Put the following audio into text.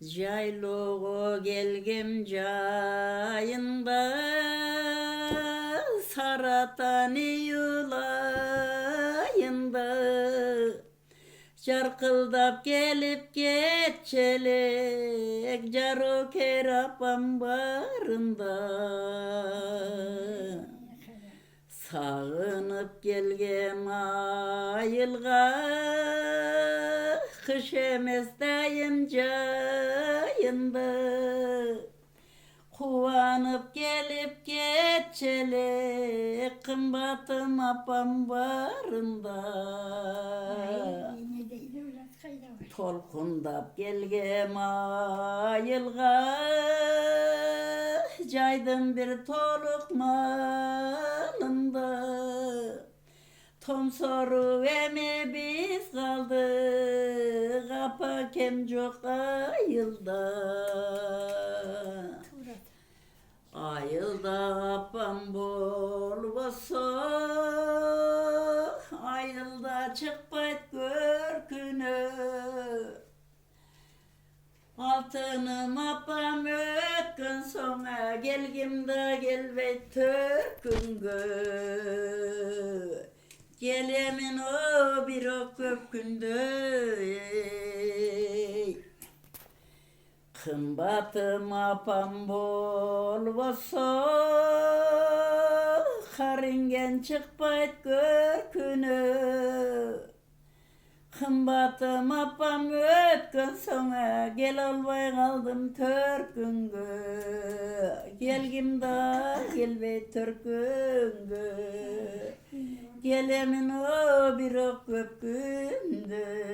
Jaylığı gelgem jayında saratan yulayında Jarkıldap gelip geçelek Jaro kerapam barında Sağınıp gelgem ayılga Kış emestayım cayında Kuvanıp gelip geçelek Kımbatım apam barında Tolkundap gelgem ayılga Caydım bir toluk malında Tom soru emi biz kaldık Apa kem çok ayılda Ayılda apam bol boso Ayılda çıkbayt görkünü Altınım apam ötkün sona Gelgimde gelbeyt törküngö Gelemin o bir o köpkündö Kımbatım apam bol boso Haringen çıkbayt görkünü Kımbatım apam ötkün sonra Gel olmay kaldım törküngö Gelgimde gelbey törküngö Gelemin o bir o köpkündö